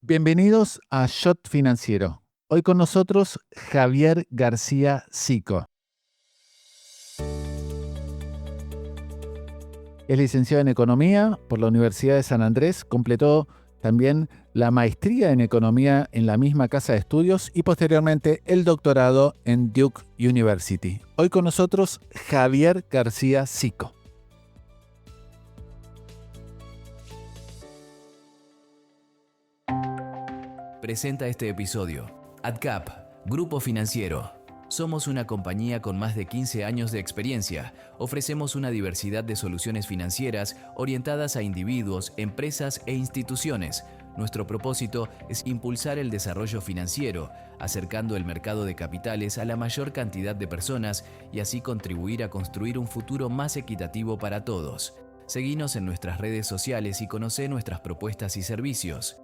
Bienvenidos a Shot Financiero. Hoy con nosotros Javier García Sico. Es licenciado en Economía por la Universidad de San Andrés, completó también la maestría en Economía en la misma casa de estudios y posteriormente el doctorado en Duke University. Hoy con nosotros Javier García Sico. Presenta este episodio AdCap, Grupo Financiero. Somos una compañía con más de 15 años de experiencia. Ofrecemos una diversidad de soluciones financieras orientadas a individuos, empresas e instituciones. Nuestro propósito es impulsar el desarrollo financiero, acercando el mercado de capitales a la mayor cantidad de personas y así contribuir a construir un futuro más equitativo para todos. Seguinos en nuestras redes sociales y conoce nuestras propuestas y servicios.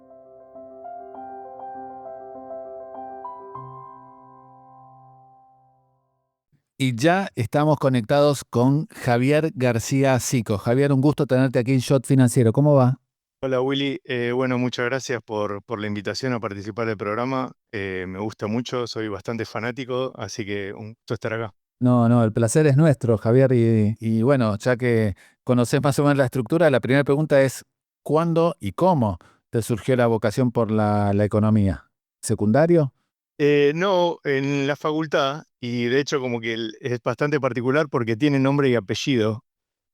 Y ya estamos conectados con Javier García Sico. Javier, un gusto tenerte aquí en Shot Financiero. ¿Cómo va? Hola Willy, bueno, muchas gracias por la invitación a participar del programa. Me gusta mucho, soy bastante fanático, así que un gusto estar acá. No, el placer es nuestro, Javier. Y bueno, ya que conoces más o menos la estructura, la primera pregunta es, ¿cuándo y cómo te surgió la vocación por la economía? ¿Secundario? No, en la facultad, y de hecho como que es bastante particular porque tiene nombre y apellido,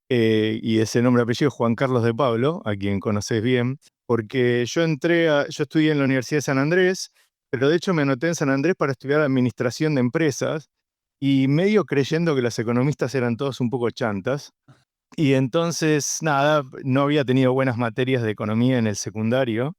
y ese nombre y apellido es Juan Carlos de Pablo, a quien conoces bien, porque yo estudié en la Universidad de San Andrés, pero de hecho me anoté en San Andrés para estudiar administración de empresas, y medio creyendo que los economistas eran todos un poco chantas. Y entonces, nada, no había tenido buenas materias de economía en el secundario.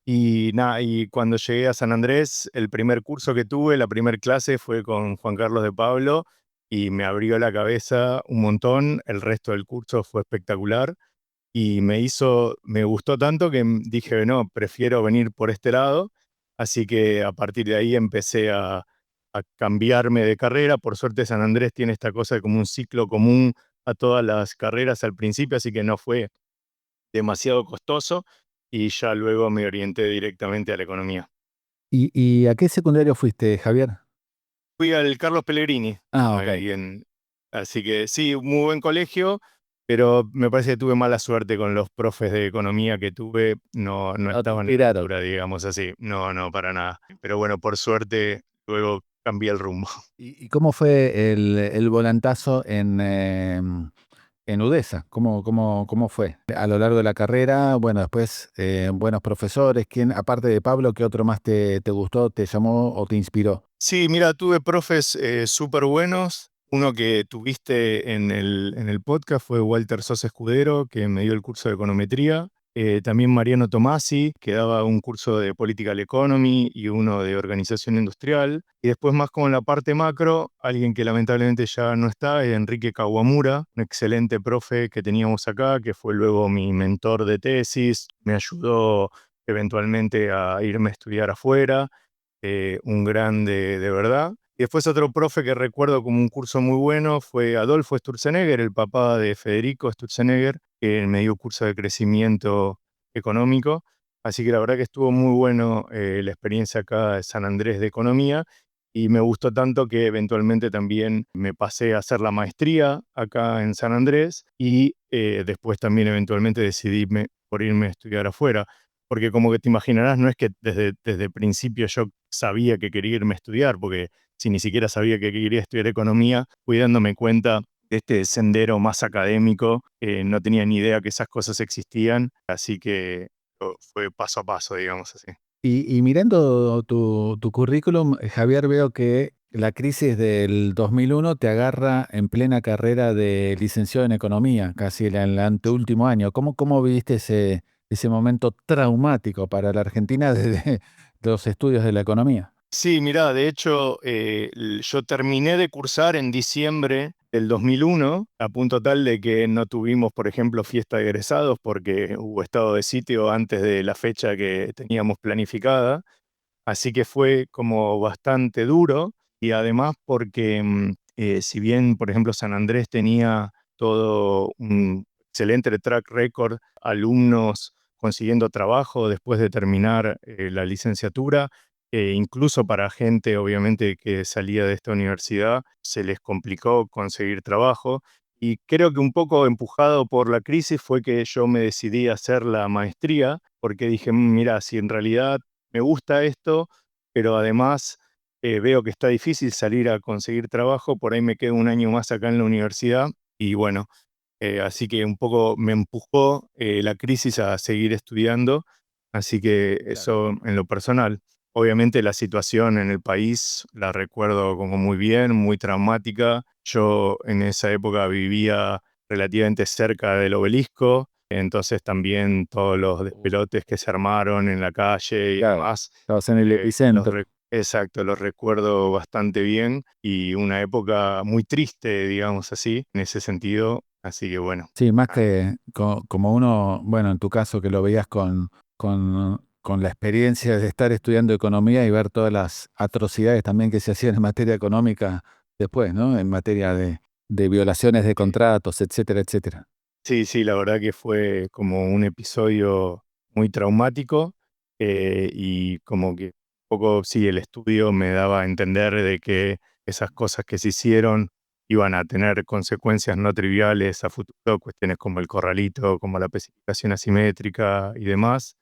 Y nada, y cuando llegué a San Andrés, el primer curso que tuve, la primera clase fue con Juan Carlos de Pablo y me abrió la cabeza un montón. El resto del curso fue espectacular y me gustó tanto que dije, no, prefiero venir por este lado. Así que a partir de ahí empecé a cambiarme de carrera. Por suerte San Andrés tiene esta cosa de como un ciclo común a todas las carreras al principio, así que no fue demasiado costoso y ya luego me orienté directamente a la economía. ¿Y a qué secundario fuiste, Javier? Fui al Carlos Pellegrini, Ah, ok. ahí así que sí, muy buen colegio, pero me parece que tuve mala suerte con los profes de economía que tuve, no No te estaban a la inspiraron. altura, digamos así. No, para nada. Pero bueno, por suerte luego cambié el rumbo. ¿Y cómo fue el volantazo en UDESA? ¿Cómo fue? A lo largo de la carrera, bueno, después buenos profesores. ¿Quién, aparte de Pablo, qué otro más te gustó, te llamó o te inspiró? Sí, mira, tuve profes súper buenos. Uno que tuviste en el podcast fue Walter Sosa Escudero, que me dio el curso de econometría. También Mariano Tomasi, que daba un curso de Political Economy y uno de Organización Industrial. Y después, más como en la parte macro, alguien que lamentablemente ya no está, es Enrique Kawamura, un excelente profe que teníamos acá, que fue luego mi mentor de tesis. Me ayudó eventualmente a irme a estudiar afuera, un grande de verdad. Y después otro profe que recuerdo como un curso muy bueno fue Adolfo Sturzenegger, el papá de Federico Sturzenegger, que me dio curso de crecimiento económico. Así que la verdad que estuvo muy bueno la experiencia acá de San Andrés de Economía y me gustó tanto que eventualmente también me pasé a hacer la maestría acá en San Andrés y después también eventualmente decidí por irme a estudiar afuera. Porque como que te imaginarás, no es que desde el principio yo sabía que quería irme a estudiar, porque si ni siquiera sabía que quería estudiar economía, fui dándome cuenta de este sendero más académico, no tenía ni idea que esas cosas existían, así que fue paso a paso, digamos así. Y mirando tu currículum, Javier, veo que la crisis del 2001 te agarra en plena carrera de licenciado en economía, casi en el anteúltimo año. ¿Cómo viviste ese momento traumático para la Argentina desde los estudios de la economía? Sí, mirá, de hecho, yo terminé de cursar en diciembre del 2001, a punto tal de que no tuvimos, por ejemplo, fiesta de egresados porque hubo estado de sitio antes de la fecha que teníamos planificada. Así que fue como bastante duro y además porque si bien, por ejemplo, San Andrés tenía todo un excelente track record, alumnos consiguiendo trabajo después de terminar la licenciatura. Incluso para gente, obviamente, que salía de esta universidad, se les complicó conseguir trabajo. Y creo que un poco empujado por la crisis fue que yo me decidí a hacer la maestría, porque dije, mira, si en realidad me gusta esto, pero además veo que está difícil salir a conseguir trabajo, por ahí me quedo un año más acá en la universidad. Y bueno, así que un poco me empujó la crisis a seguir estudiando, así que eso en lo personal. Obviamente la situación en el país la recuerdo como muy bien, muy traumática. Yo en esa época vivía relativamente cerca del obelisco, entonces también todos los despelotes que se armaron en la calle y Claro, demás, estabas en el epicentro. exacto, los recuerdo bastante bien y una época muy triste, digamos así, en ese sentido. Así que bueno. Sí, más que como uno, bueno, en tu caso que lo veías con la experiencia de estar estudiando economía y ver todas las atrocidades también que se hacían en materia económica después, ¿no? En materia de violaciones de Sí, contratos, etcétera, etcétera. sí, sí, la verdad que fue como un episodio muy traumático y como que un poco, sí, el estudio me daba a entender de que esas cosas que se hicieron iban a tener consecuencias no triviales a futuro, cuestiones como el corralito, como la especificación asimétrica y demás.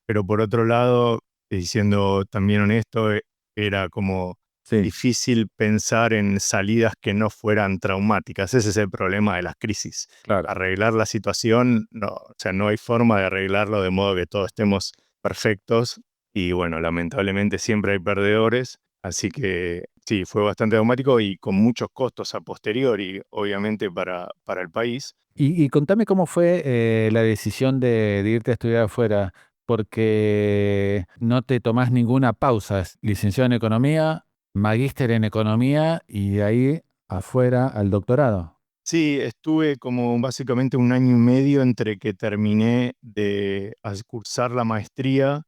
Pero por otro lado, siendo también honesto, era como Sí, difícil pensar en salidas que no fueran traumáticas. Ese es el problema de las crisis. claro. Arreglar la situación, no, o sea, no hay forma de arreglarlo de modo que todos estemos perfectos. Y bueno, lamentablemente siempre hay perdedores. Así que sí, fue bastante traumático y con muchos costos a posteriori, obviamente, para el país. Y contame cómo fue la decisión de irte a estudiar afuera, porque no te tomás ninguna pausa. Es licenciado en economía, magíster en economía y de ahí afuera al doctorado. Sí, estuve como básicamente un año y medio entre que terminé de cursar la maestría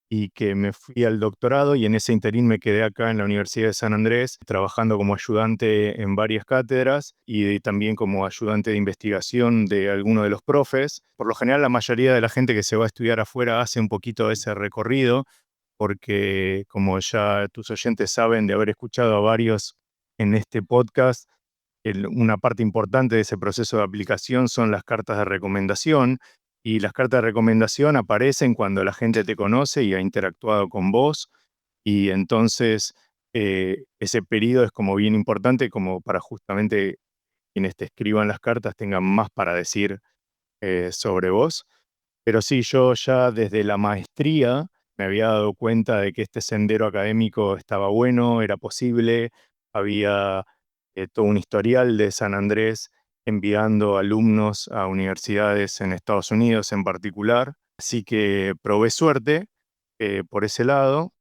y que me fui al doctorado, y en ese interín me quedé acá en la Universidad de San Andrés trabajando como ayudante en varias cátedras y también como ayudante de investigación de alguno de los profes. Por lo general, la mayoría de la gente que se va a estudiar afuera hace un poquito ese recorrido porque, como ya tus oyentes saben de haber escuchado a varios en este podcast, una parte importante de ese proceso de aplicación son las cartas de recomendación, y las cartas de recomendación aparecen cuando la gente te conoce y ha interactuado con vos, y entonces ese periodo es como bien importante como para justamente quienes te escriban las cartas tengan más para decir sobre vos. Pero sí, yo ya desde la maestría me había dado cuenta de que este sendero académico estaba bueno, era posible. Había todo un historial de San Andrés enviando alumnos a universidades en Estados Unidos en particular. Así que probé suerte por ese lado.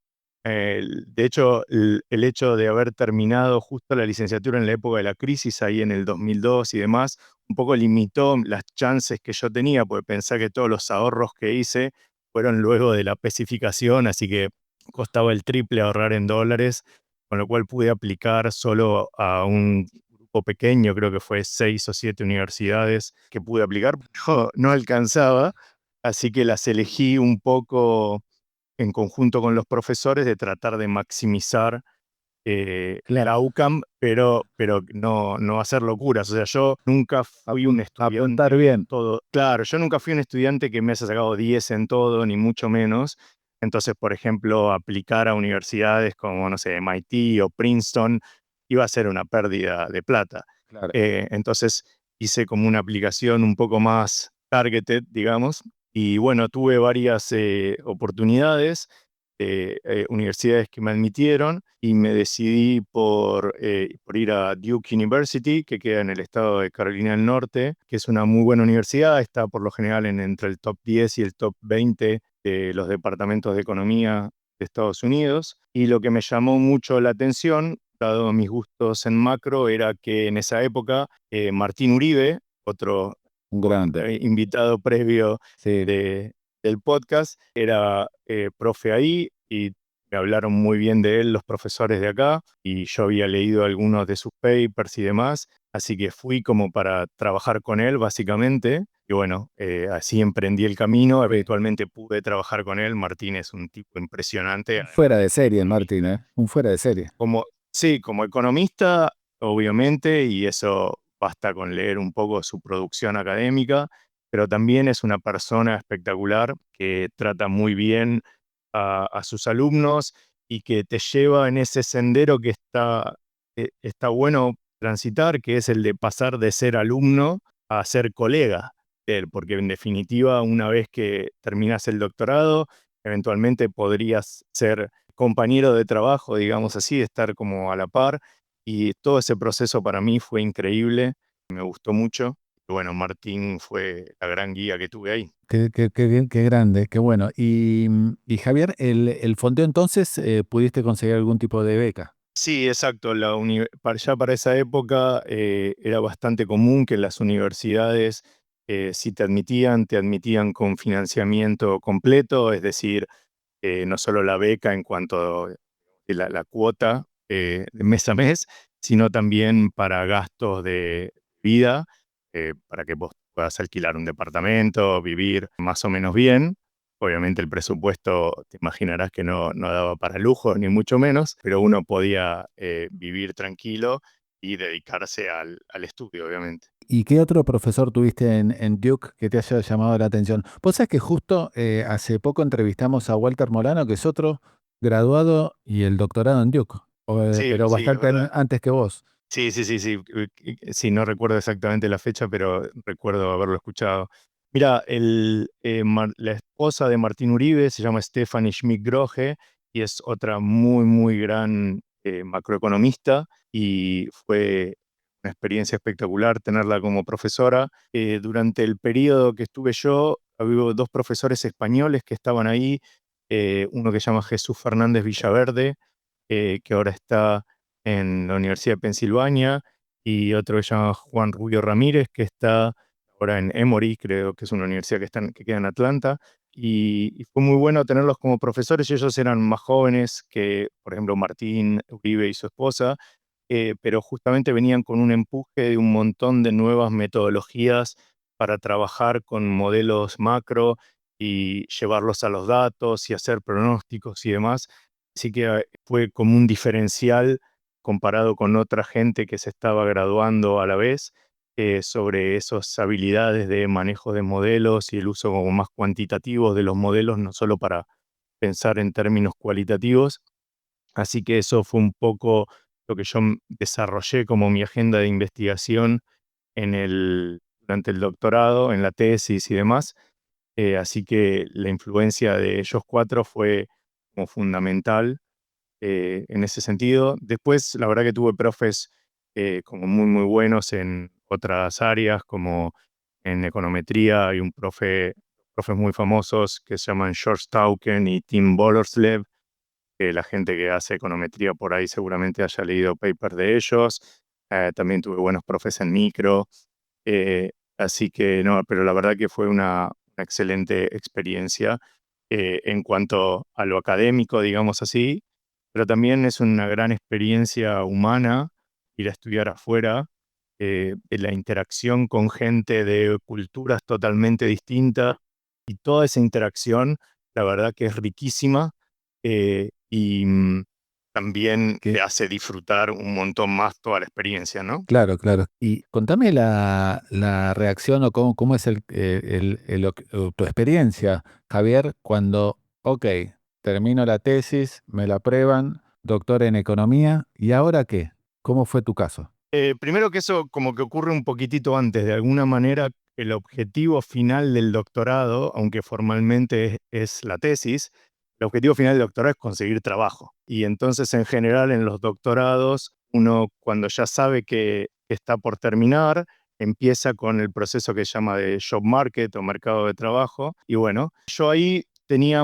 De hecho, el hecho de haber terminado justo la licenciatura en la época de la crisis, ahí en el 2002 y demás, un poco limitó las chances que yo tenía, porque pensé que todos los ahorros que hice fueron luego de la especificación, así que costaba el triple ahorrar en dólares, con lo cual pude aplicar solo a un grupo pequeño, creo que fue 6 o 7 universidades que pude aplicar, pero no alcanzaba, así que las elegí un poco en conjunto con los profesores de tratar de maximizar Claro. la UCAM, pero no hacer locuras. O sea, yo nunca fui un Apuntar estudiante bien. todo. Claro, yo nunca fui un estudiante que me haya sacado 10 en todo, ni mucho menos. Entonces, por ejemplo, aplicar a universidades como, no sé, MIT o Princeton iba a ser una pérdida de plata. Claro. Entonces, hice como una aplicación un poco más targeted, digamos. Y bueno, tuve varias oportunidades, universidades que me admitieron, y me decidí por ir a Duke University, que queda en el estado de Carolina del Norte, que es una muy buena universidad, está por lo general entre el top 10 y el top 20 de los departamentos de economía de Estados Unidos. Y lo que me llamó mucho la atención, dado mis gustos en macro, era que en esa época Martín Uribe, otro Un grande. invitado previo Sí. del podcast, era profe ahí, y me hablaron muy bien de él los profesores de acá, y yo había leído algunos de sus papers y demás, así que fui como para trabajar con él básicamente. Y bueno, así emprendí el camino, eventualmente pude trabajar con él. Martín es un tipo impresionante, además Fuera de de serie, Martín, economista. ¿eh? Un fuera de serie. Sí, como economista, obviamente, y eso basta con leer un poco su producción académica, pero también es una persona espectacular que trata muy bien a sus alumnos y que te lleva en ese sendero que está bueno transitar, que es el de pasar de ser alumno a ser colega de él, porque en definitiva, una vez que terminas el doctorado, eventualmente podrías ser compañero de trabajo, digamos así, estar como a la par. Y todo ese proceso para mí fue increíble, me gustó mucho. Y bueno, Martín fue la gran guía que tuve ahí. Qué bien, qué grande, qué bueno. Y Javier, el fondeo entonces, ¿pudiste conseguir algún tipo de beca? Sí, exacto. Ya para esa época era bastante común que las universidades, si te admitían con financiamiento completo, es decir, no solo la beca en cuanto a la cuota de mes a mes, sino también para gastos de vida, para que vos puedas alquilar un departamento, vivir más o menos bien. Obviamente el presupuesto, te imaginarás que no daba para lujo, ni mucho menos, pero uno podía vivir tranquilo y dedicarse al estudio, obviamente. ¿Y qué otro profesor tuviste en Duke que te haya llamado la atención? Vos sabés que justo hace poco entrevistamos a Walter Molano, que es otro graduado y el doctorado en Duke, Sí, pero sí, es bastante verdad. antes que vos. Sí, sí, sí, sí. Sí, no recuerdo exactamente la fecha, pero recuerdo haberlo escuchado. Mira, la esposa de Martín Uribe se llama Stephanie Schmidt-Grohe y es otra muy, muy gran macroeconomista y fue una experiencia espectacular tenerla como profesora. Durante el periodo que estuve yo, hubo dos profesores españoles que estaban ahí, uno que se llama Jesús Fernández Villaverde, que ahora está en la Universidad de Pensilvania, y otro que se llama Juan Rubio Ramírez, que está ahora en Emory, creo que es una universidad que queda en Atlanta, y fue muy bueno tenerlos como profesores. Ellos eran más jóvenes que, por ejemplo, Martín Uribe y su esposa, pero justamente venían con un empuje de un montón de nuevas metodologías para trabajar con modelos macro y llevarlos a los datos y hacer pronósticos y demás. Así que fue como un diferencial comparado con otra gente que se estaba graduando a la vez, sobre esas habilidades de manejo de modelos y el uso como más cuantitativo de los modelos, no solo para pensar en términos cualitativos. Así que eso fue un poco lo que yo desarrollé como mi agenda de investigación durante el doctorado, en la tesis y demás. Así que la influencia de ellos cuatro fue como fundamental en ese sentido. Después, la verdad que tuve profes como muy, muy buenos en otras áreas, como en econometría. Hay profes muy famosos que se llaman George Tauken y Tim Bollerslev, que la gente que hace econometría por ahí seguramente haya leído papers de ellos. También tuve buenos profes en micro. Así que no, pero la verdad que fue una excelente experiencia en cuanto a lo académico, digamos así, pero también es una gran experiencia humana ir a estudiar afuera, la interacción con gente de culturas totalmente distintas y toda esa interacción, la verdad que es riquísima y también te Que, hace disfrutar un montón más toda la experiencia, ¿no? claro, claro. Y contame la reacción o cómo es tu experiencia, Javier, cuando, ok, termino la tesis, me la aprueban, doctor en economía, ¿y ahora qué? ¿Cómo fue tu caso? Primero que eso como que ocurre un poquitito antes, de alguna manera el objetivo final del doctorado, aunque formalmente es la tesis, el objetivo final del doctorado es conseguir trabajo. Y entonces en general en los doctorados, uno cuando ya sabe que está por terminar, empieza con el proceso que se llama de job market o mercado de trabajo. Y bueno, yo ahí tenía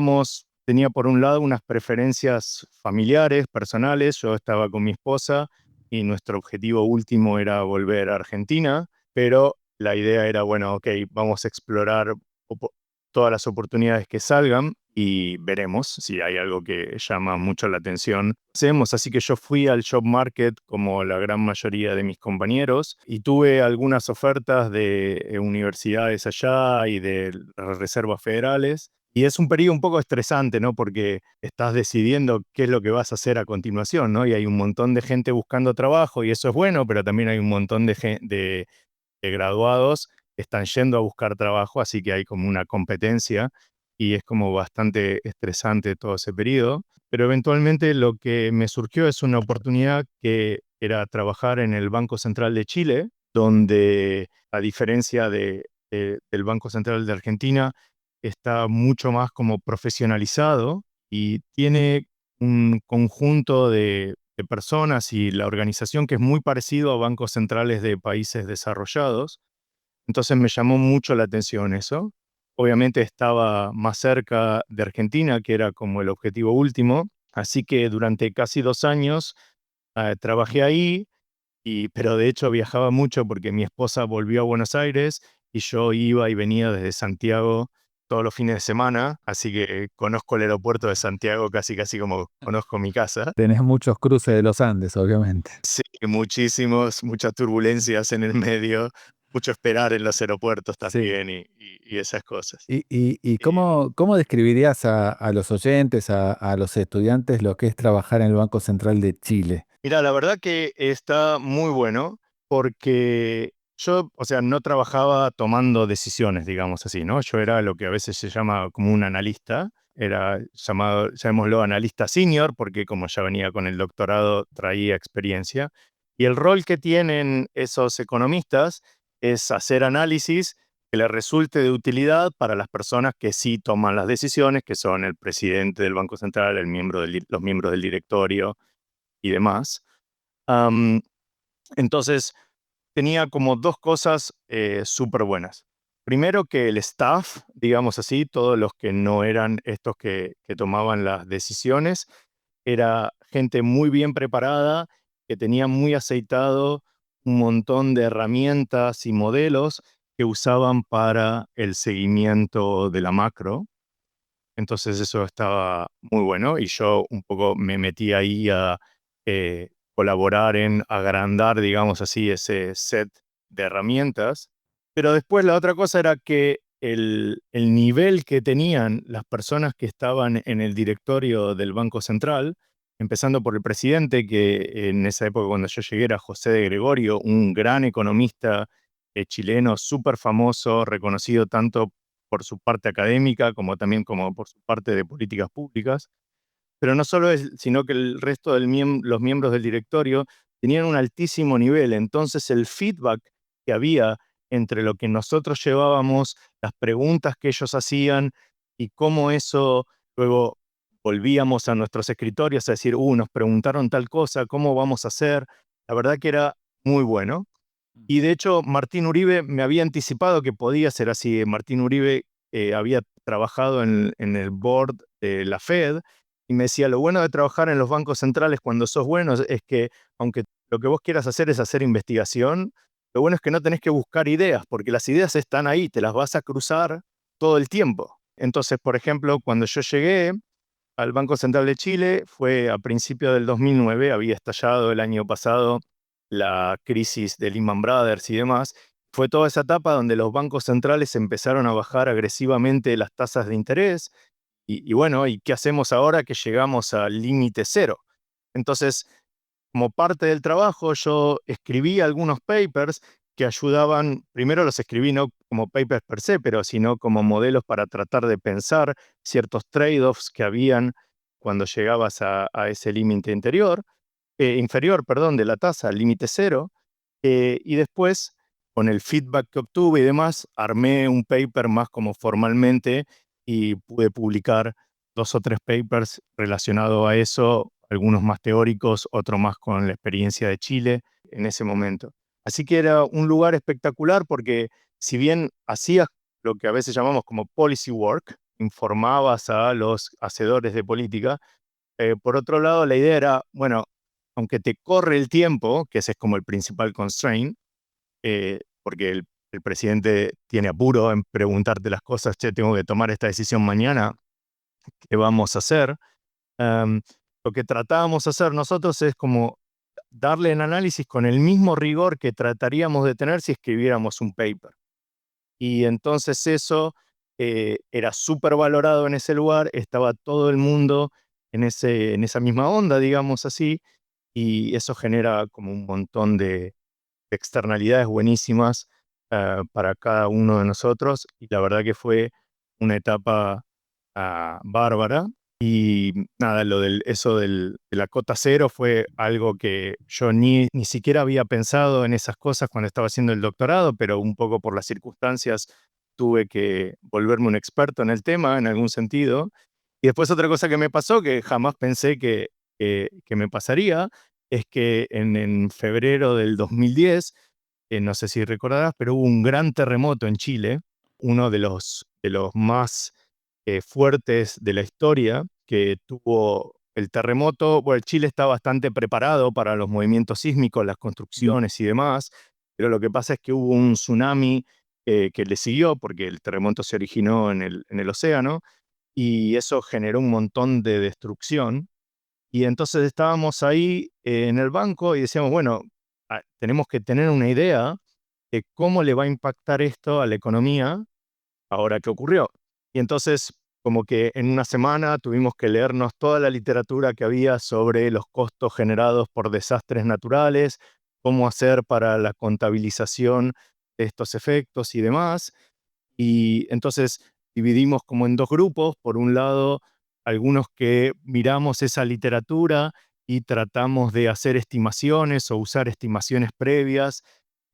por un lado unas preferencias familiares, personales. Yo estaba con mi esposa y nuestro objetivo último era volver a Argentina, pero la idea era, bueno, ok, vamos a explorar todas las oportunidades que salgan, y veremos si hay algo que llama mucho la atención. Hacemos, así que yo fui al job market como la gran mayoría de mis compañeros y tuve algunas ofertas de universidades allá y de las reservas federales. Y es un periodo un poco estresante, ¿no? Porque estás decidiendo qué es lo que vas a hacer a continuación, ¿no? Y hay un montón de gente buscando trabajo y eso es bueno, pero también hay un montón de graduados que están yendo a buscar trabajo, así que hay como una competencia y es como bastante estresante todo ese periodo. Pero eventualmente lo que me surgió es una oportunidad que era trabajar en el Banco Central de Chile, donde a diferencia del Banco Central de Argentina, está mucho más como profesionalizado y tiene un conjunto de personas y la organización que es muy parecido a bancos centrales de países desarrollados. Entonces me llamó mucho la atención eso. Obviamente estaba más cerca de Argentina, que era como el objetivo último. Así que durante casi 2 años trabajé ahí, pero de hecho viajaba mucho porque mi esposa volvió a Buenos Aires y yo iba y venía desde Santiago todos los fines de semana. Así que conozco el aeropuerto de Santiago casi casi como conozco mi casa. Tenés muchos cruces de los Andes, obviamente. Sí, muchas turbulencias en el medio, mucho esperar en los aeropuertos Sí. también y esas cosas. ¿Y Em, cómo describirías a los oyentes, a los estudiantes, lo que es trabajar en el Banco Central de Chile? Mira, la verdad que está muy bueno porque yo, o sea, no trabajaba tomando decisiones, digamos así, ¿no? Yo era lo que a veces se llama como un analista, era llamado, llamémoslo analista senior, porque como ya venía con el doctorado, traía experiencia. Y el rol que tienen esos economistas es hacer análisis que les resulte de utilidad para las personas que sí toman las decisiones, que son el presidente del Banco Central, los miembros del directorio y demás. Am, entonces, tenía como dos cosas súper buenas. Primero, que el staff, digamos así, todos los que no eran estos que tomaban las decisiones, era gente muy bien preparada, que tenía muy aceitado un montón de herramientas y modelos que usaban para el seguimiento de la macro. Entonces eso estaba muy bueno y yo un poco me metí ahí a colaborar en agrandar, digamos así, ese set de herramientas. Pero después la otra cosa era que el nivel que tenían las personas que estaban en el directorio del Banco Central, empezando por el presidente, que en esa época cuando yo llegué era José de Gregorio, un gran economista chileno súper famoso, reconocido tanto por su parte académica, como también como por su parte de políticas públicas. Pero no solo es, sino que el resto de los miembros del directorio tenían un altísimo nivel. Entonces el feedback que había entre lo que nosotros llevábamos, las preguntas que ellos hacían y cómo eso luego volvíamos a nuestros escritorios a decir, nos preguntaron tal cosa, ¿cómo vamos a hacer? La verdad que era muy bueno. Y de hecho, Martín Uribe me había anticipado que podía ser así. Martín Uribe había trabajado en el board de la Fed y me decía, lo bueno de trabajar en los bancos centrales cuando sos bueno es que aunque lo que vos quieras hacer es hacer investigación, lo bueno es que no tenés que buscar ideas, porque las ideas están ahí, te las vas a cruzar todo el tiempo. Entonces, por ejemplo, cuando yo llegué al Banco Central de Chile, fue a principios del 2009, había estallado el año pasado la crisis de Lehman Brothers y demás. Fue toda esa etapa donde los bancos centrales empezaron a bajar agresivamente las tasas de interés y bueno, ¿y qué hacemos ahora que llegamos al límite cero? Entonces, como parte del trabajo, yo escribí algunos papers que ayudaban, primero los escribí no como papers per se, pero sino como modelos para tratar de pensar ciertos trade-offs que habían cuando llegabas a ese límite inferior, perdón, de la tasa, al límite cero. Y después, con el feedback que obtuve y demás, armé un paper más como formalmente y pude publicar 2 o 3 papers relacionados a eso, algunos más teóricos, otros más con la experiencia de Chile en ese momento. Así que era un lugar espectacular porque si bien hacías lo que a veces llamamos como policy work, informabas a los hacedores de política, por otro lado la idea era, bueno, aunque te corre el tiempo, que ese es como el principal constraint, porque el presidente tiene apuro en preguntarte las cosas, che, tengo que tomar esta decisión mañana, ¿qué vamos a hacer? Lo que tratábamos de hacer nosotros es como darle el análisis con el mismo rigor que trataríamos de tener si escribiéramos un paper. Y entonces eso era súper valorado en ese lugar, estaba todo el mundo en esa misma onda, digamos así, y eso genera como un montón de externalidades buenísimas para cada uno de nosotros, y la verdad que fue una etapa bárbara. Y nada, de la cota cero fue algo que yo ni siquiera había pensado en esas cosas cuando estaba haciendo el doctorado, pero un poco por las circunstancias tuve que volverme un experto en el tema en algún sentido. Y después otra cosa que me pasó, que jamás pensé que me pasaría, es que en febrero del 2010, no sé si recordarás, pero hubo un gran terremoto en Chile, uno de los más fuertes de la historia que tuvo el terremoto. Bueno, Chile está bastante preparado para los movimientos sísmicos, las construcciones y demás, pero lo que pasa es que hubo un tsunami que le siguió porque el terremoto se originó en el océano y eso generó un montón de destrucción. Y entonces estábamos ahí en el banco y decíamos, bueno, tenemos que tener una idea de cómo le va a impactar esto a la economía ahora que ocurrió. Y entonces, como que en una semana tuvimos que leernos toda la literatura que había sobre los costos generados por desastres naturales, cómo hacer para la contabilización de estos efectos y demás. Y entonces dividimos como en dos grupos. Por un lado, algunos que miramos esa literatura y tratamos de hacer estimaciones o usar estimaciones previas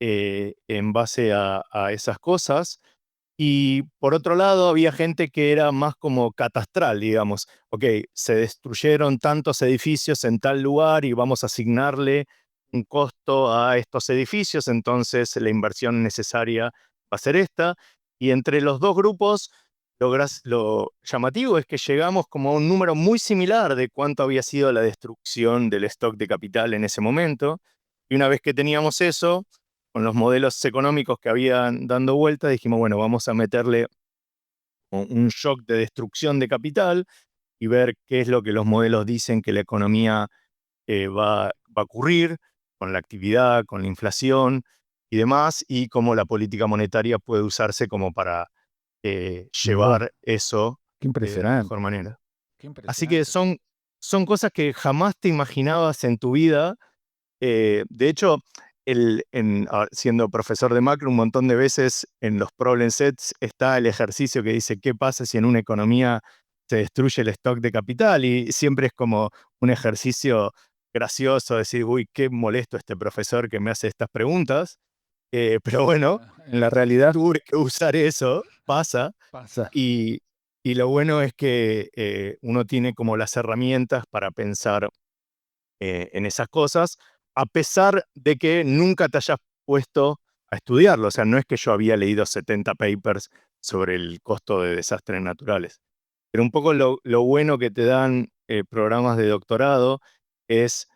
en base a esas cosas. Y por otro lado, había gente que era más como catastral, digamos. Ok, se destruyeron tantos edificios en tal lugar y vamos a asignarle un costo a estos edificios, entonces la inversión necesaria va a ser esta. Y entre los dos grupos, lo llamativo es que llegamos como a un número muy similar de cuánto había sido la destrucción del stock de capital en ese momento. Y una vez que teníamos eso, con los modelos económicos que habían dando vuelta, dijimos, bueno, vamos a meterle un shock de destrucción de capital y ver qué es lo que los modelos dicen que la economía va a ocurrir con la actividad, con la inflación y demás, y cómo la política monetaria puede usarse como para Wow, llevar eso qué de la mejor impresionante, manera. qué Así que impresionante. son cosas que jamás te imaginabas en tu vida. De hecho, siendo profesor de macro, un montón de veces en los problem sets está el ejercicio que dice, ¿qué pasa si en una economía se destruye el stock de capital? Y siempre es como un ejercicio gracioso decir, uy, qué molesto este profesor que me hace estas preguntas. Pero bueno, En la realidad tuve que usar eso, pasa. pasa. Y, y lo bueno es que uno tiene como las herramientas para pensar en esas cosas, a pesar de que nunca te hayas puesto a estudiarlo. O sea, no es que yo había leído 70 papers sobre el costo de desastres naturales. Pero un poco lo bueno que te dan programas de doctorado es,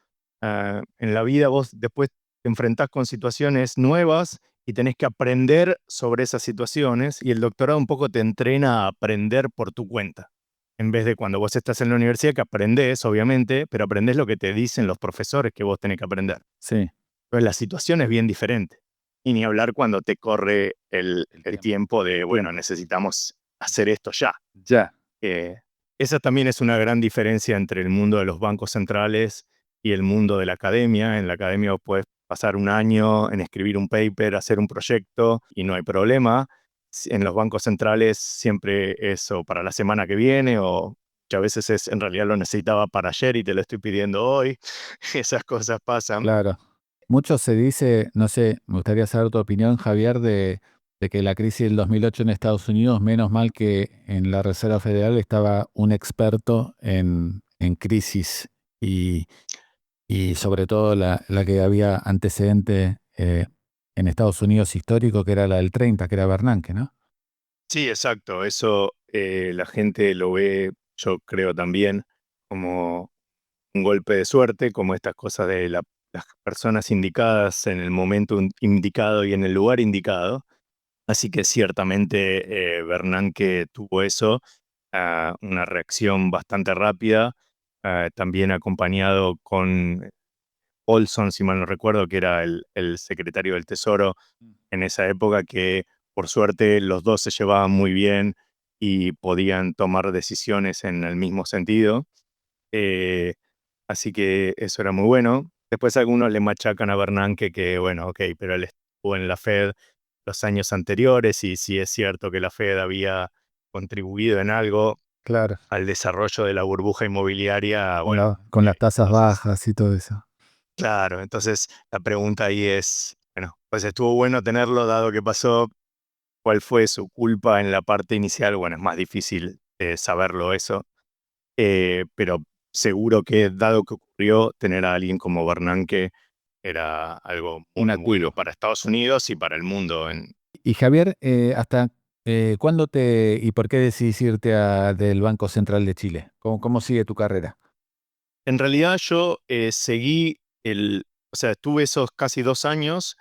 en la vida vos después te enfrentás con situaciones nuevas y tenés que aprender sobre esas situaciones, y el doctorado un poco te entrena a aprender por tu cuenta. En vez de cuando vos estás en la universidad, que aprendés, obviamente, pero aprendés lo que te dicen los profesores que vos tenés que aprender. Sí, Pero la situación es bien diferente. Y ni hablar cuando te corre el, el el tiempo. tiempo de, bueno, necesitamos hacer esto ya. Ya. Eh, Esa también es una gran diferencia entre el mundo de los bancos centrales y el mundo de la academia. En la academia vos podés pasar un año en escribir un paper, hacer un proyecto y no hay problema. En los bancos centrales siempre es o para la semana que viene o muchas veces es en realidad lo necesitaba para ayer y te lo estoy pidiendo hoy. Esas cosas pasan. Claro. Mucho se dice, no sé, me gustaría saber tu opinión, Javier, de que la crisis del 2008 en Estados Unidos, menos mal que en la Reserva Federal estaba un experto en crisis y, y sobre todo la que había antecedente en Estados Unidos histórico, que era la del 30, que era Bernanke, ¿no? Sí, exacto. Eso la gente lo ve, yo creo también, como un golpe de suerte, como estas cosas de las personas indicadas en el momento indicado y en el lugar indicado. Así que ciertamente Bernanke tuvo eso. una reacción bastante rápida, también acompañado con Olson, si mal no recuerdo, que era el secretario del Tesoro en esa época, que por suerte los dos se llevaban muy bien y podían tomar decisiones en el mismo sentido. Eh, Así que eso era muy bueno. Después algunos le machacan a Bernanke que, bueno, ok, pero él estuvo en la Fed los años anteriores y sí es cierto que la Fed había contribuido en algo Claro, al desarrollo de la burbuja inmobiliaria, bueno, con las tasas entonces, bajas y todo eso. claro, entonces la pregunta ahí es, bueno, pues estuvo bueno tenerlo dado que pasó, ¿cuál fue su culpa en la parte inicial? Bueno, es más difícil saberlo eso. Pero seguro que dado que ocurrió, tener a alguien como Bernanke era algo Un muy bueno activo. para Estados Unidos y para el mundo. Y Javier, ¿hasta cuándo y por qué decidís irte del Banco Central de Chile? ¿Cómo sigue tu carrera? En realidad yo seguí o sea, estuve esos casi 2 años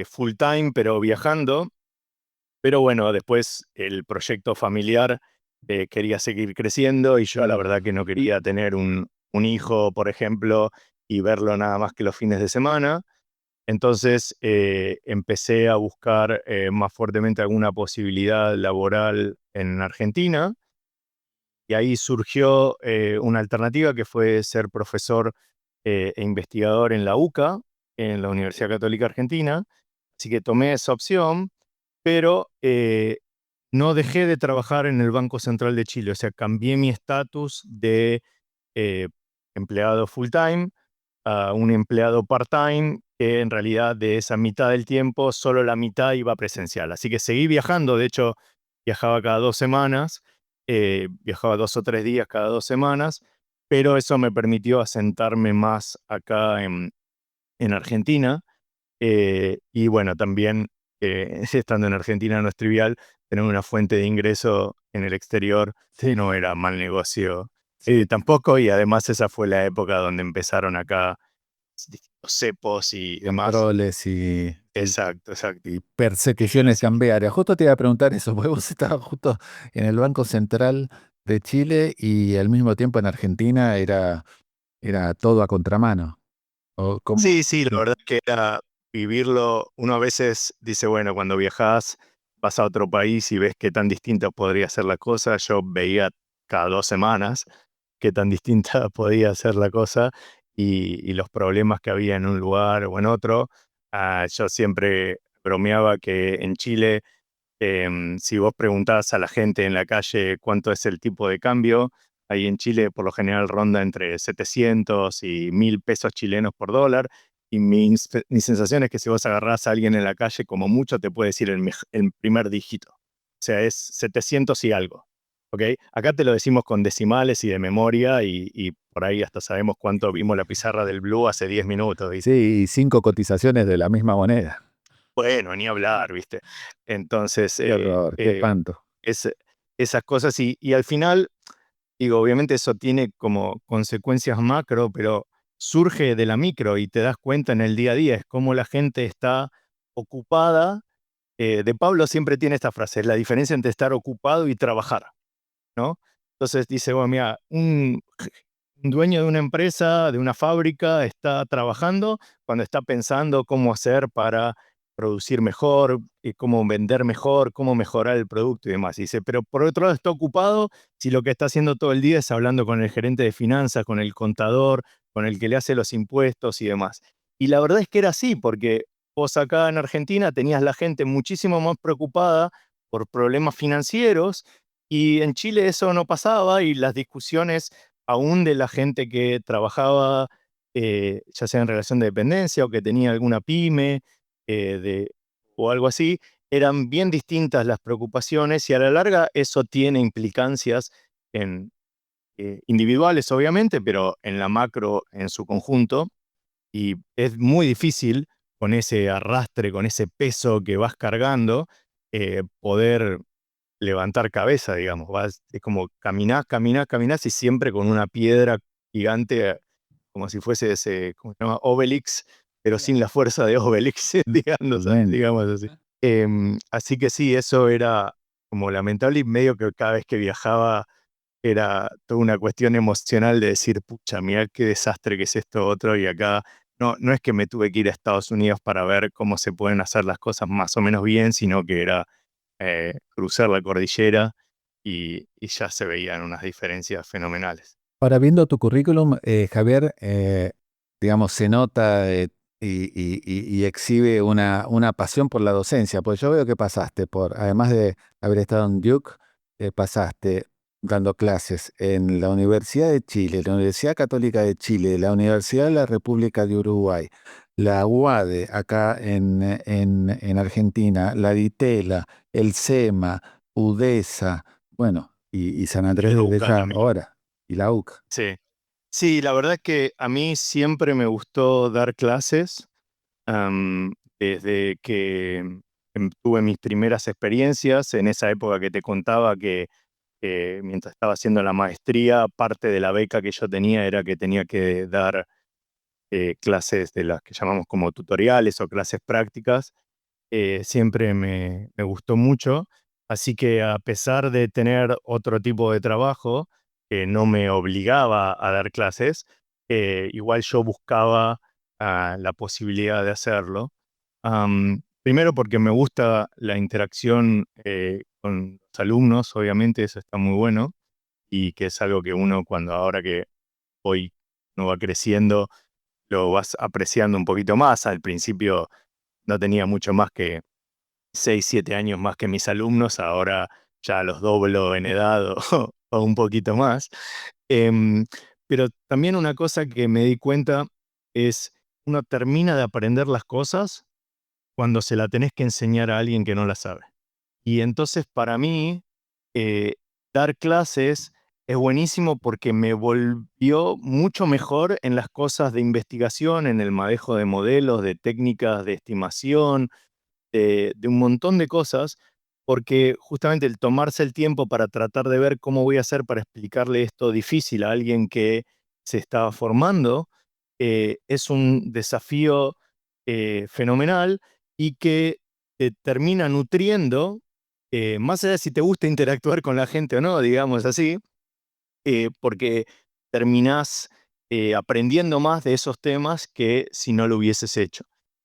full time, pero viajando. Pero bueno, después el proyecto familiar quería seguir creciendo y yo la verdad que no quería tener un hijo, por ejemplo, y verlo nada más que los fines de semana. Entonces empecé a buscar más fuertemente alguna posibilidad laboral en Argentina y ahí surgió una alternativa que fue ser profesor e investigador en la UCA, en la Universidad Católica Argentina. Así que tomé esa opción, pero no dejé de trabajar en el Banco Central de Chile, o sea, cambié mi estatus de eh, empleado full time a un empleado part-time, que en realidad de esa mitad del tiempo solo la mitad iba presencial. Así que seguí viajando, de hecho viajaba cada 2 semanas, viajaba 2 o 3 días cada 2 semanas, pero eso me permitió asentarme más acá en Argentina. Y bueno, también estando en Argentina no es trivial, tener una fuente de ingreso en el exterior Sí, no era mal negocio tampoco, y además esa fue la época donde empezaron acá distintos cepos y demás. controles y, sí, Exacto, exacto. y persecuciones Así que, cambiarias. Justo te iba a preguntar eso, porque vos estabas justo en el Banco Central de Chile y al mismo tiempo en Argentina era todo a contramano. ¿O cómo? sí, sí, la Sí. verdad es que era vivirlo. Uno a veces dice, bueno, cuando viajas, vas a otro país y ves qué tan distinta podría ser la cosa. Yo veía cada 2 semanas qué tan distinta podía ser la cosa y los problemas que había en un lugar o en otro. Yo siempre bromeaba que en Chile, si vos preguntás a la gente en la calle cuánto es el tipo de cambio, ahí en Chile por lo general ronda entre 700 y 1000 pesos chilenos por dólar. Y mi sensación es que si vos agarrás a alguien en la calle, como mucho te puede decir el primer dígito. O sea, es 700 y algo. ¿Ok? Acá te lo decimos con decimales y de memoria y por ahí hasta sabemos cuánto vimos la pizarra del Blue hace 10 minutos, ¿viste? Sí, y 5 cotizaciones de la misma moneda. Bueno, ni hablar, ¿viste? Entonces, Qué horror, qué espanto. es, esas cosas y al final, digo, obviamente eso tiene como consecuencias macro, pero surge de la micro y te das cuenta en el día a día, es como la gente está ocupada. De Pablo siempre tiene esta frase, la diferencia entre estar ocupado y trabajar, ¿no? Entonces dice, bueno, mira, un dueño de una empresa, de una fábrica, está trabajando cuando está pensando cómo hacer para producir mejor, y cómo vender mejor, cómo mejorar el producto y demás. Y dice, pero por otro lado está ocupado si lo que está haciendo todo el día es hablando con el gerente de finanzas, con el contador, con el que le hace los impuestos y demás. Y la verdad es que era así, porque vos acá en Argentina tenías la gente muchísimo más preocupada por problemas financieros y en Chile eso no pasaba y las discusiones aún de la gente que trabajaba, ya sea en relación de dependencia o que tenía alguna pyme o algo así, eran bien distintas las preocupaciones y a la larga eso tiene implicancias en, individuales, obviamente, pero en la macro en su conjunto. Y es muy difícil con ese arrastre, con ese peso que vas cargando, poder levantar cabeza, digamos. Es como caminás, caminás, caminás y siempre con una piedra gigante, como si fuese ese, ¿cómo se llama? Obelix, pero sin la fuerza de Obelix, digamos, Totalmente. digamos así. Así que sí, eso era como lamentable, y medio que cada vez que viajaba era toda una cuestión emocional de decir, pucha, mira qué desastre que es esto otro, y acá no es que me tuve que ir a Estados Unidos para ver cómo se pueden hacer las cosas más o menos bien, sino que era cruzar la cordillera y ya se veían unas diferencias fenomenales. Ahora, viendo tu currículum, Javier, digamos, se nota y exhibe una pasión por la docencia, pues yo veo que pasaste por, además de haber estado en Duke, pasaste dando clases en la Universidad de Chile, la Universidad Católica de Chile, la Universidad de la República de Uruguay, la UADE acá en Argentina, la DITELA, el SEMA, UDESA, bueno, y San Y Andrés la desde UCA ya también. ahora, y la UCA. Sí. Sí, la verdad es que a mí siempre me gustó dar clases, desde que tuve mis primeras experiencias, en esa época que te contaba que mientras estaba haciendo la maestría, parte de la beca que yo tenía era que tenía que dar clases de las que llamamos como tutoriales o clases prácticas. Siempre me gustó mucho, así que a pesar de tener otro tipo de trabajo que no me obligaba a dar clases, igual yo buscaba la posibilidad de hacerlo. Primero porque me gusta la interacción con los alumnos, obviamente eso está muy bueno, y que es algo que uno cuando ahora que hoy uno va creciendo, lo vas apreciando un poquito más. Al principio no tenía mucho más que 6 7 años más que mis alumnos, ahora ya los doblo en edad o un poquito más. Em, pero también una cosa que me di cuenta es, uno termina de aprender las cosas cuando se la tenés que enseñar a alguien que no la sabe. Y entonces para mí, eh, dar clases es buenísimo porque me volvió mucho mejor en las cosas de investigación, en el manejo de modelos, de técnicas de estimación, de un montón de cosas, porque justamente el tomarse el tiempo para tratar de ver cómo voy a hacer para explicarle esto difícil a alguien que se estaba formando, es un desafío fenomenal y que te termina nutriendo, más allá de si te gusta interactuar con la gente o no, digamos así, porque terminás aprendiendo más de esos temas que si no lo hubieses hecho.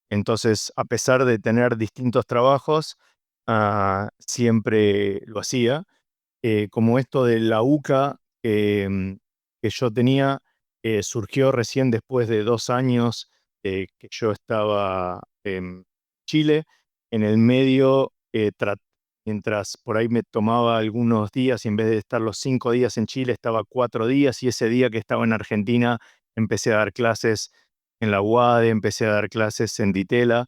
Entonces, a pesar de tener distintos trabajos, siempre lo hacía. Como esto de la UCA que yo tenía, surgió recién después de 2 años que yo estaba en Chile. En el medio, mientras por ahí me tomaba algunos días y en vez de estar los 5 días en Chile, estaba 4 días, y ese día que estaba en Argentina empecé a dar clases en la UADE, empecé a dar clases en Ditela.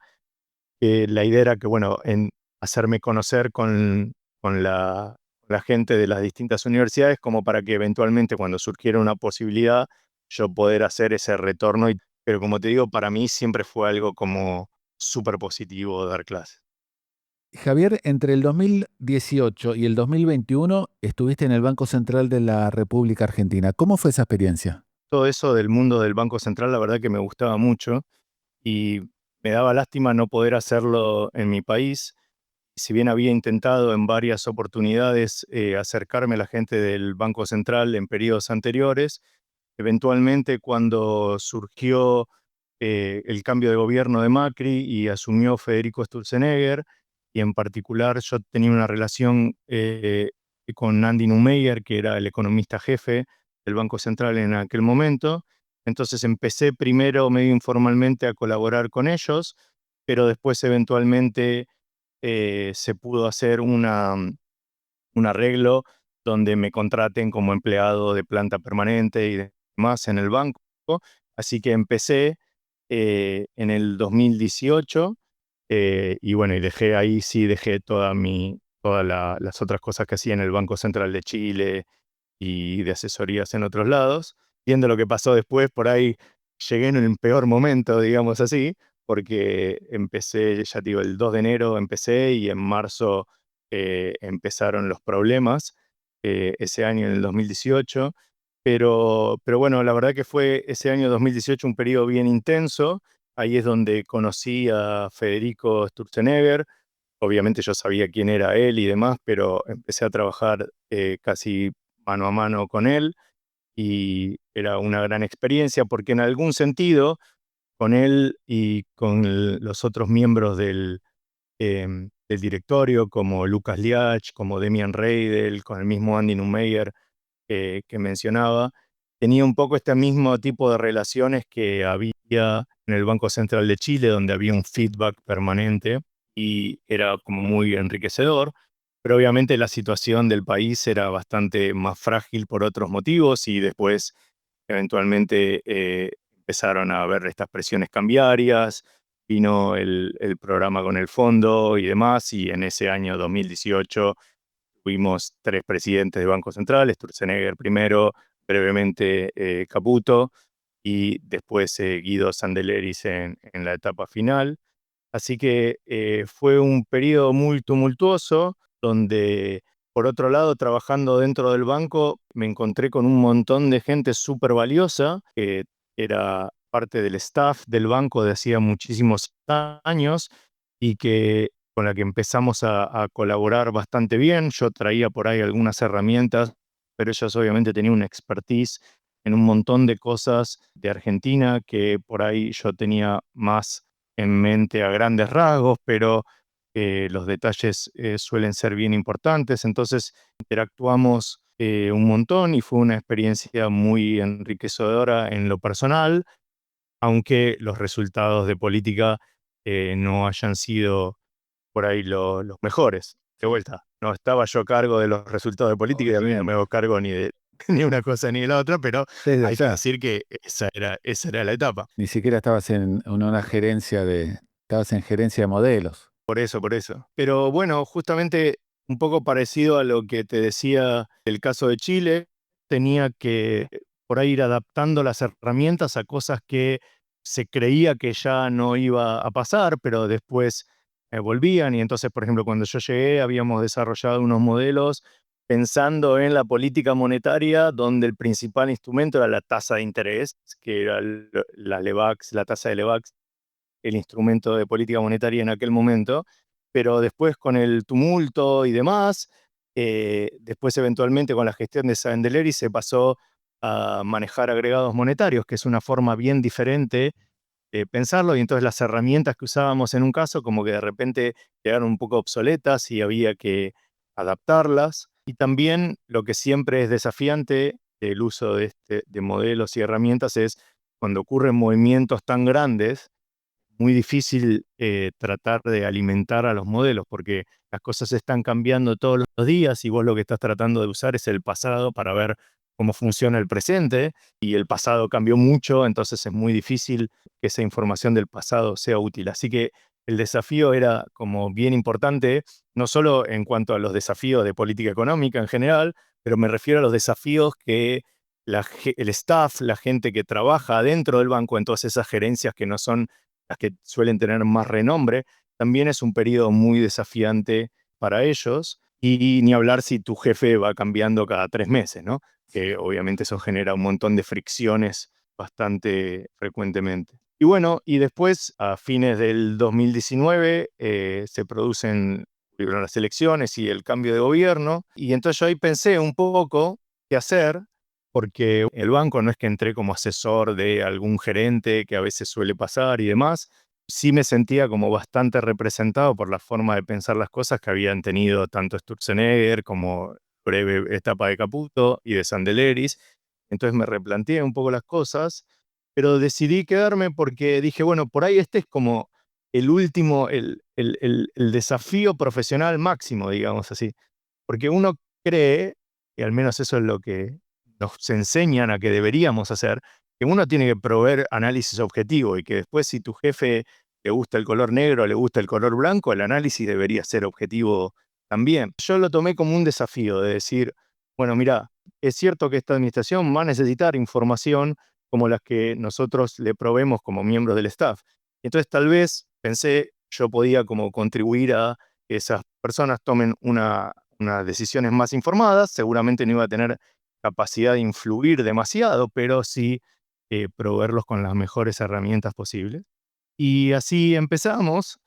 La idea era que, bueno, en hacerme conocer con la gente de las distintas universidades, como para que eventualmente cuando surgiera una posibilidad, yo poder hacer ese retorno. Pero como te digo, para mí siempre fue algo como súper positivo dar clases. Javier, entre el 2018 y el 2021 estuviste en el Banco Central de la República Argentina. ¿Cómo fue esa experiencia? Todo eso del mundo del Banco Central, la verdad que me gustaba mucho y me daba lástima no poder hacerlo en mi país. Si bien había intentado en varias oportunidades acercarme a la gente del Banco Central en periodos anteriores, eventualmente cuando surgió el cambio de gobierno de Macri y asumió Federico Sturzenegger, y en particular yo tenía una relación con Andy Neumeyer, que era el economista jefe del Banco Central en aquel momento. Entonces empecé primero medio informalmente a colaborar con ellos, pero después eventualmente se pudo hacer un arreglo donde me contraten como empleado de planta permanente y demás en el banco. Así que empecé en el 2018 y bueno, y dejé ahí, sí, dejé las otras cosas que hacía en el Banco Central de Chile y de asesorías en otros lados. Viendo lo que pasó después, por ahí llegué en el peor momento, digamos así, porque empecé, ya te digo, el 2 de enero empecé y en marzo empezaron los problemas, ese año, en el 2018. Pero bueno, la verdad que fue ese año 2018 un periodo bien intenso. Ahí es donde conocí a Federico Sturzenegger, Obviamente yo sabía quién era él y demás, pero empecé a trabajar casi mano a mano con él y era una gran experiencia porque en algún sentido con él y con los otros miembros del directorio, como Lucas Liach, como Demian Reidel, con el mismo Andy Neumeyer que mencionaba, tenía un poco este mismo tipo de relaciones que había en el Banco Central de Chile, donde había un feedback permanente y era como muy enriquecedor. Pero obviamente la situación del país era bastante más frágil por otros motivos y después eventualmente empezaron a haber estas presiones cambiarias, vino el programa con el fondo y demás, y en ese año 2018 tuvimos 3 presidentes de Banco Central, Sturzenegger primero, brevemente Caputo, y después Guido Sandeleris en la etapa final. Así que fue un periodo muy tumultuoso, donde, por otro lado, trabajando dentro del banco, me encontré con un montón de gente súper valiosa, que era parte del staff del banco de hacía muchísimos años y con la que empezamos a colaborar bastante bien. Yo traía por ahí algunas herramientas, pero ellos obviamente tenían una expertise en un montón de cosas de Argentina que por ahí yo tenía más en mente a grandes rasgos, pero los detalles suelen ser bien importantes. Entonces interactuamos un montón y fue una experiencia muy enriquecedora en lo personal, aunque los resultados de política no hayan sido por ahí los mejores. De vuelta, no estaba yo a cargo de los resultados de política y a mí no me hago cargo ni de ni una cosa ni de la otra, pero Desde hay que allá. decir que esa era la etapa. Ni siquiera estabas en una gerencia estabas en gerencia de modelos. Por eso. Pero bueno, justamente un poco parecido a lo que te decía del caso de Chile, tenía que por ahí ir adaptando las herramientas a cosas que se creía que ya no iba a pasar, pero después volvían. Y entonces, por ejemplo, cuando yo llegué, habíamos desarrollado unos modelos pensando en la política monetaria, donde el principal instrumento era la tasa de interés, que era la LEVAX, la tasa de LEVAX, el instrumento de política monetaria en aquel momento, pero después con el tumulto y demás, después eventualmente con la gestión de Sandeleri se pasó a manejar agregados monetarios, que es una forma bien diferente de pensarlo, y entonces las herramientas que usábamos en un caso como que de repente quedaron un poco obsoletas y había que adaptarlas. Y también lo que siempre es desafiante del uso de modelos y herramientas es cuando ocurren movimientos tan grandes, muy difícil tratar de alimentar a los modelos porque las cosas están cambiando todos los días y vos lo que estás tratando de usar es el pasado para ver cómo funciona el presente y el pasado cambió mucho, entonces es muy difícil que esa información del pasado sea útil. Así que el desafío era como bien importante, no solo en cuanto a los desafíos de política económica en general, pero me refiero a los desafíos que el staff, la gente que trabaja dentro del banco, en todas esas gerencias que no son las que suelen tener más renombre, también es un periodo muy desafiante para ellos. Y ni hablar si tu jefe va cambiando cada 3 meses, ¿no? Que obviamente eso genera un montón de fricciones bastante frecuentemente. Y bueno, y después, a fines del 2019, se producen las elecciones y el cambio de gobierno. Y entonces yo ahí pensé un poco qué hacer, porque el banco no es que entré como asesor de algún gerente, que a veces suele pasar y demás. Sí me sentía como bastante representado por la forma de pensar las cosas que habían tenido tanto Sturzenegger como breve etapa de Caputo y de Sandeleris. Entonces me replanteé un poco las cosas, pero decidí quedarme porque dije, bueno, por ahí este es como el último, el desafío profesional máximo, digamos así. Porque uno cree, y al menos eso es lo que nos enseñan a que deberíamos hacer, que uno tiene que proveer análisis objetivo y que después si tu jefe le gusta el color negro o le gusta el color blanco, el análisis debería ser objetivo también. Yo lo tomé como un desafío de decir, bueno, mira, es cierto que esta administración va a necesitar información como las que nosotros le proveemos como miembros del staff. Entonces tal vez pensé yo podía como contribuir a que esas personas tomen unas decisiones más informadas. Seguramente no iba a tener capacidad de influir demasiado, pero sí proveerlos con las mejores herramientas posibles. Y así empezamos.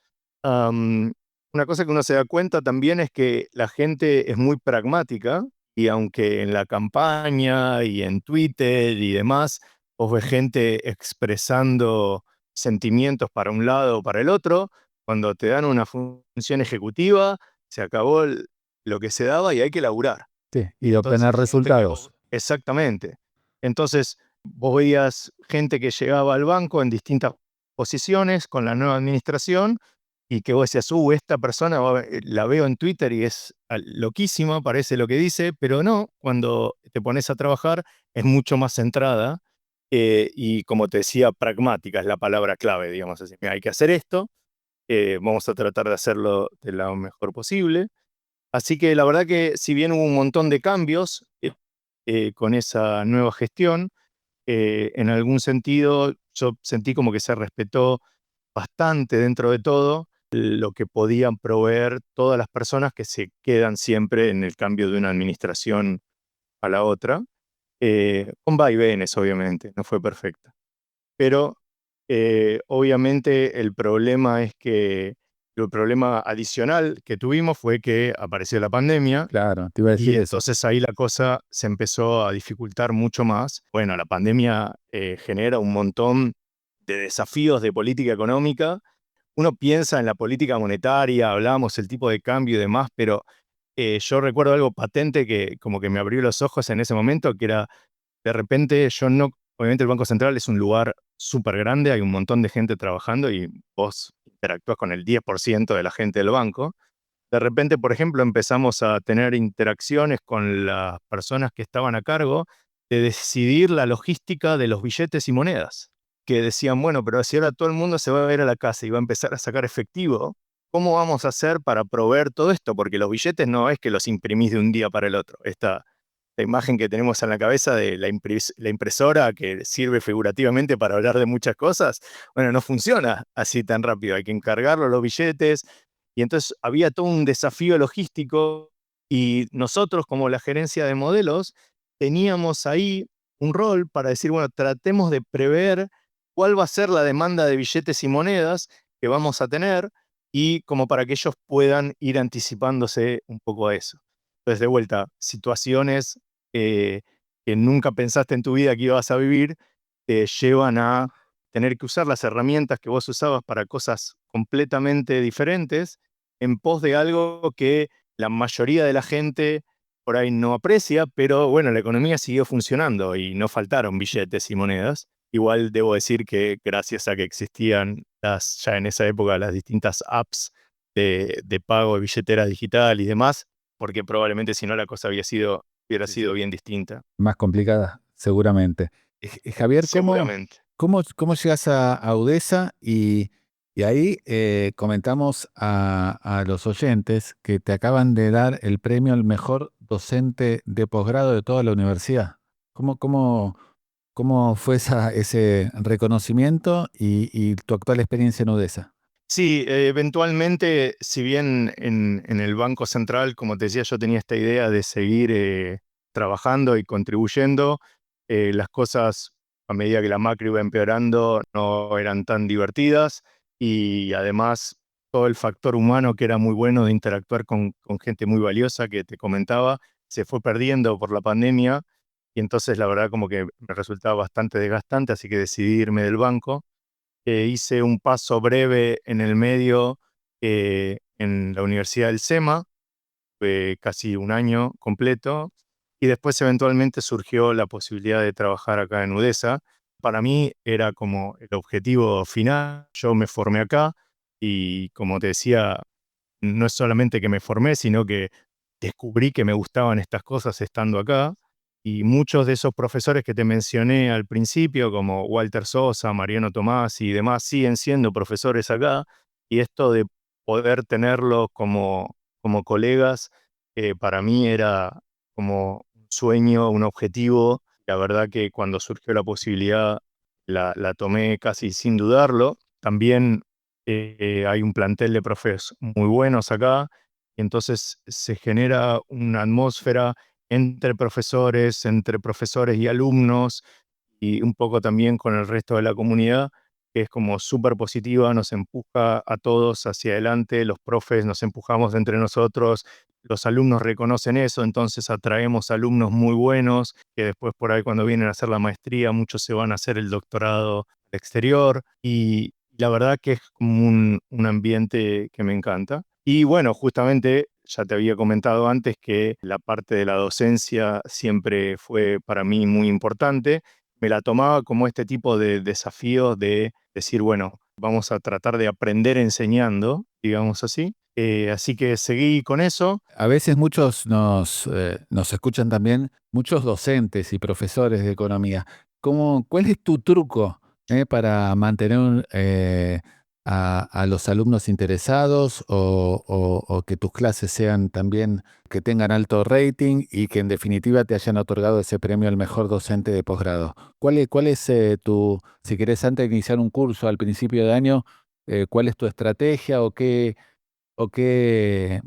Am, una cosa que uno se da cuenta también es que la gente es muy pragmática y aunque en la campaña y en Twitter y demás, vos ves gente expresando sentimientos para un lado o para el otro, cuando te dan una función ejecutiva, se acabó lo que se daba y hay que laburar. Sí, y de Entonces, obtener resultados. exactamente. Entonces, vos veías gente que llegaba al banco en distintas posiciones con la nueva administración y que vos decías, esta persona la veo en Twitter y es loquísima, parece lo que dice, pero no, cuando te pones a trabajar es mucho más centrada y como te decía, pragmática es la palabra clave, digamos así. Mira, hay que hacer esto, vamos a tratar de hacerlo de lo mejor posible. Así que la verdad que si bien hubo un montón de cambios con esa nueva gestión, en algún sentido yo sentí como que se respetó bastante dentro de todo lo que podían proveer todas las personas que se quedan siempre en el cambio de una administración a la otra, con vaivenes obviamente, no fue perfecta. Pero obviamente el problema adicional que tuvimos fue que apareció la pandemia Claro, te iba a y decir eso. entonces ahí la cosa se empezó a dificultar mucho más. Bueno, la pandemia genera un montón de desafíos de política económica. Uno piensa en la política monetaria, hablamos el tipo de cambio y demás, pero yo recuerdo algo patente que como que me abrió los ojos en ese momento, que era de repente yo no, obviamente el Banco Central es un lugar súper grande, hay un montón de gente trabajando y vos interactúas con el 10% de la gente del banco. De repente, por ejemplo, empezamos a tener interacciones con las personas que estaban a cargo de decidir la logística de los billetes y monedas, que decían, bueno, pero si ahora todo el mundo se va a ir a la casa y va a empezar a sacar efectivo, ¿cómo vamos a hacer para proveer todo esto? Porque los billetes no es que los imprimís de un día para el otro. La imagen que tenemos en la cabeza de la impresora que sirve figurativamente para hablar de muchas cosas, bueno, no funciona así tan rápido. Hay que encargarlo los billetes, y entonces había todo un desafío logístico y nosotros como la gerencia de modelos teníamos ahí un rol para decir, bueno, tratemos de prever cuál va a ser la demanda de billetes y monedas que vamos a tener y como para que ellos puedan ir anticipándose un poco a eso. Entonces, de vuelta, situaciones eh, que nunca pensaste en tu vida que ibas a vivir te llevan a tener que usar las herramientas que vos usabas para cosas completamente diferentes en pos de algo que la mayoría de la gente por ahí no aprecia, pero bueno, la economía siguió funcionando y no faltaron billetes y monedas. Igual debo decir que gracias a que existían ya en esa época las distintas apps de pago de billetera digital y demás, porque probablemente si no la cosa hubiera Sí, sido sí. bien distinta. Más complicada, seguramente. Javier, Seguramente. cómo llegas a UDESA? Y ahí comentamos a los oyentes que te acaban de dar el premio al mejor docente de posgrado de toda la universidad. ¿Cómo fue ese reconocimiento y tu actual experiencia en UDESA? Sí, eventualmente, si bien en el Banco Central, como te decía, yo tenía esta idea de seguir trabajando y contribuyendo, las cosas a medida que la macro iba empeorando no eran tan divertidas y además todo el factor humano que era muy bueno de interactuar con gente muy valiosa que te comentaba, se fue perdiendo por la pandemia y entonces la verdad como que me resultaba bastante desgastante, así que decidí irme del banco. Hice un paso breve en el medio en la Universidad del SEMA, casi un año completo, y después eventualmente surgió la posibilidad de trabajar acá en UDESA. Para mí era como el objetivo final. Yo me formé acá y como te decía, no es solamente que me formé, sino que descubrí que me gustaban estas cosas estando acá. Y muchos de esos profesores que te mencioné al principio, como Walter Sosa, Mariano Tomás y demás, siguen siendo profesores acá. Y esto de poder tenerlos como colegas, para mí era como un sueño, un objetivo. La verdad que cuando surgió la posibilidad la tomé casi sin dudarlo. También hay un plantel de profes muy buenos acá, y entonces se genera una atmósfera entre profesores y alumnos, y un poco también con el resto de la comunidad, que es como súper positiva, nos empuja a todos hacia adelante, los profes nos empujamos entre nosotros, los alumnos reconocen eso, entonces atraemos alumnos muy buenos, que después por ahí cuando vienen a hacer la maestría, muchos se van a hacer el doctorado al exterior, y la verdad que es como un ambiente que me encanta. Y bueno, justamente ya te había comentado antes que la parte de la docencia siempre fue para mí muy importante. Me la tomaba como este tipo de desafíos de decir, bueno, vamos a tratar de aprender enseñando, digamos así. Así que seguí con eso. A veces muchos nos escuchan también, muchos docentes y profesores de economía. ¿Cuál es tu truco para mantener a los alumnos interesados o que tus clases sean también, que tengan alto rating y que en definitiva te hayan otorgado ese premio al mejor docente de posgrado? ¿Cuál es si querés antes de iniciar un curso al principio de año, cuál es tu estrategia o qué, o qué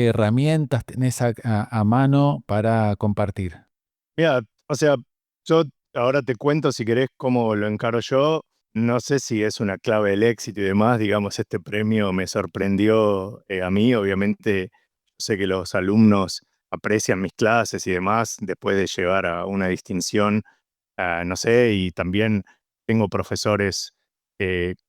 herramientas tenés a mano para compartir? Mira, o sea, yo ahora te cuento si querés cómo lo encaro yo. No sé si es una clave del éxito y demás. Digamos, este premio me sorprendió a mí. Obviamente, sé que los alumnos aprecian mis clases y demás después de llegar a una distinción. No sé, y también tengo profesores,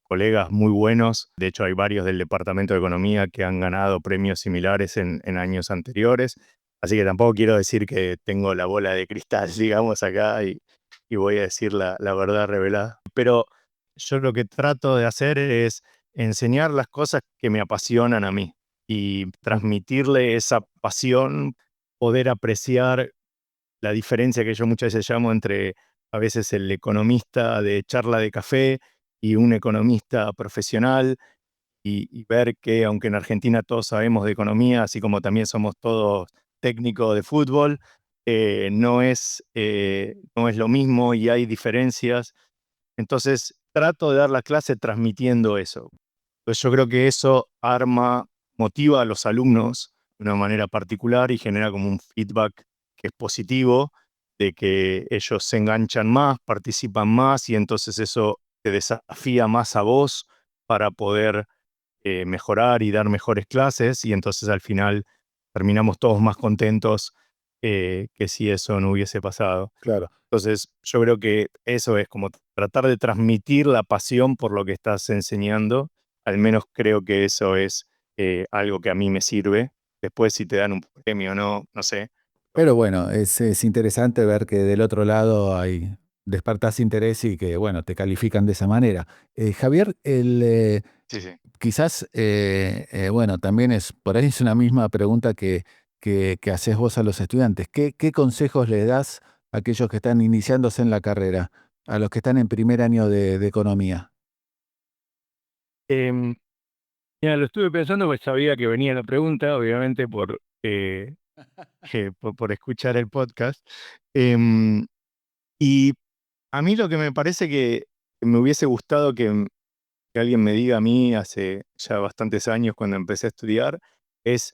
colegas muy buenos. De hecho, hay varios del Departamento de Economía que han ganado premios similares en años anteriores. Así que tampoco quiero decir que tengo la bola de cristal, digamos, acá y voy a decir la verdad revelada. Pero yo lo que trato de hacer es enseñar las cosas que me apasionan a mí y transmitirle esa pasión, poder apreciar la diferencia que yo muchas veces llamo entre a veces el economista de charla de café y un economista profesional, y ver que aunque en Argentina todos sabemos de economía, así como también somos todos técnicos de fútbol, no es lo mismo y hay diferencias. Entonces trato de dar la clase transmitiendo eso. Pues yo creo que eso motiva a los alumnos de una manera particular y genera como un feedback que es positivo, de que ellos se enganchan más, participan más y entonces eso te desafía más a vos para poder mejorar y dar mejores clases y entonces al final terminamos todos más contentos que si eso no hubiese pasado. Claro. Entonces, yo creo que eso es como tratar de transmitir la pasión por lo que estás enseñando. Al menos creo que eso es algo que a mí me sirve. Después, si te dan un premio o no, no sé. Pero bueno, es interesante ver que del otro lado despertás interés y que, bueno, te califican de esa manera. Javier, Sí, sí. quizás, bueno, también por ahí es una misma pregunta que haces vos a los estudiantes. ¿Qué consejos le das a aquellos que están iniciándose en la carrera, a los que están en primer año de economía? Em, Mira, lo estuve pensando porque sabía que venía la pregunta, obviamente Por escuchar el podcast. Em, y a mí lo que me parece que me hubiese gustado que alguien me diga a mí hace ya bastantes años cuando empecé a estudiar, es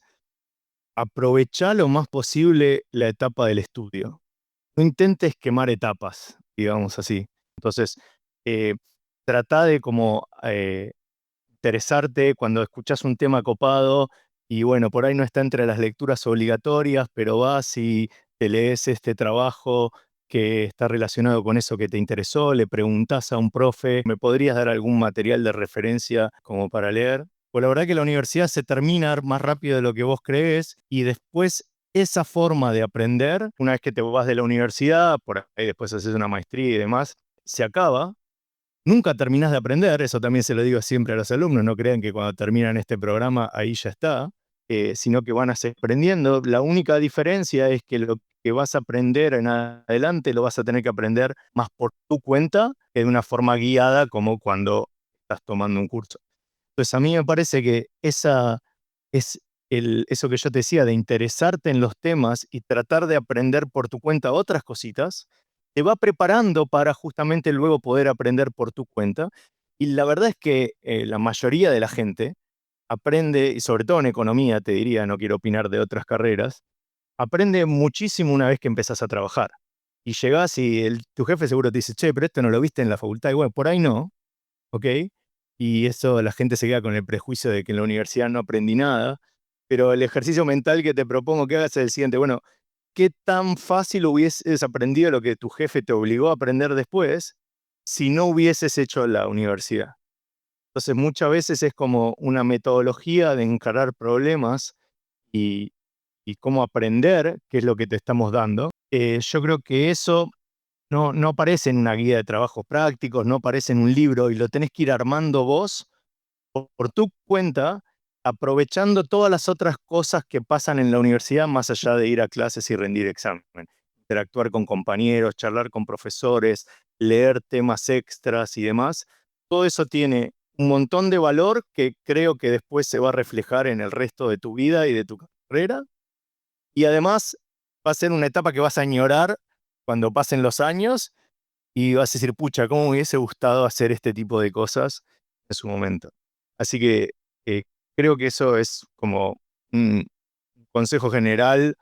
aprovechar lo más posible la etapa del estudio. No intentes quemar etapas, digamos así. Entonces, eh, trata de como interesarte cuando escuchas un tema copado y bueno, por ahí no está entre las lecturas obligatorias, pero vas y te lees este trabajo que está relacionado con eso que te interesó, le preguntas a un profe, ¿me podrías dar algún material de referencia como para leer? Pues la verdad que la universidad se termina más rápido de lo que vos crees y después esa forma de aprender, una vez que te vas de la universidad, por ahí después haces una maestría y demás, se acaba. Nunca terminás de aprender, eso también se lo digo siempre a los alumnos, no crean que cuando terminan este programa ahí ya está, sino que van a seguir aprendiendo. La única diferencia es que lo que vas a aprender en adelante lo vas a tener que aprender más por tu cuenta que de una forma guiada como cuando estás tomando un curso. Entonces a mí me parece que esa es eso que yo te decía, de interesarte en los temas y tratar de aprender por tu cuenta otras cositas, te va preparando para justamente luego poder aprender por tu cuenta. Y la verdad es que la mayoría de la gente aprende, y sobre todo en economía, te diría, no quiero opinar de otras carreras, aprende muchísimo una vez que empezás a trabajar. Y llegás y tu jefe seguro te dice, che, pero esto no lo viste en la facultad. Y bueno, por ahí no, ¿ok? Y eso la gente se queda con el prejuicio de que en la universidad no aprendí nada, pero el ejercicio mental que te propongo que hagas es el siguiente, bueno, ¿qué tan fácil hubieses aprendido lo que tu jefe te obligó a aprender después si no hubieses hecho la universidad? Entonces muchas veces es como una metodología de encarar problemas y, y cómo aprender, qué es lo que te estamos dando. Yo creo que eso no aparece en una guía de trabajos prácticos, no aparece en un libro y lo tenés que ir armando vos por tu cuenta, aprovechando todas las otras cosas que pasan en la universidad más allá de ir a clases y rendir examen. Interactuar con compañeros, charlar con profesores, leer temas extras y demás. Todo eso tiene un montón de valor que creo que después se va a reflejar en el resto de tu vida y de tu carrera. Y además va a ser una etapa que vas a añorar cuando pasen los años y vas a decir, pucha, ¿cómo me hubiese gustado hacer este tipo de cosas en su momento? Así que eh, creo que eso es como un consejo general,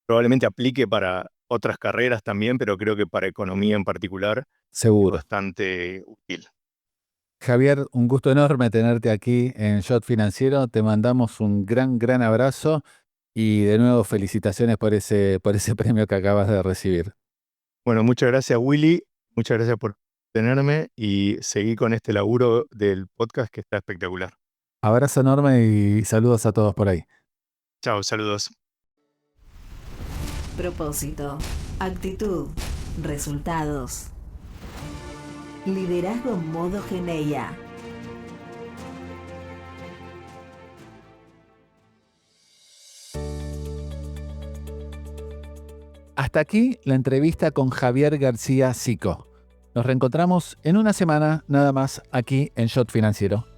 probablemente aplique para otras carreras también, pero creo que para economía en particular es Seguro. bastante útil. Javier, un gusto enorme tenerte aquí en Shot Financiero. Te mandamos un gran abrazo y de nuevo felicitaciones por ese premio que acabas de recibir. Bueno, muchas gracias Willy, muchas gracias por tenerme y seguí con este laburo del podcast que está espectacular. Abrazo enorme y saludos a todos por ahí. Chao, saludos. Propósito, actitud, resultados. Liderazgo modo Geneia. Hasta aquí la entrevista con Javier García Sico. Nos reencontramos en una semana nada más aquí en Shot Financiero.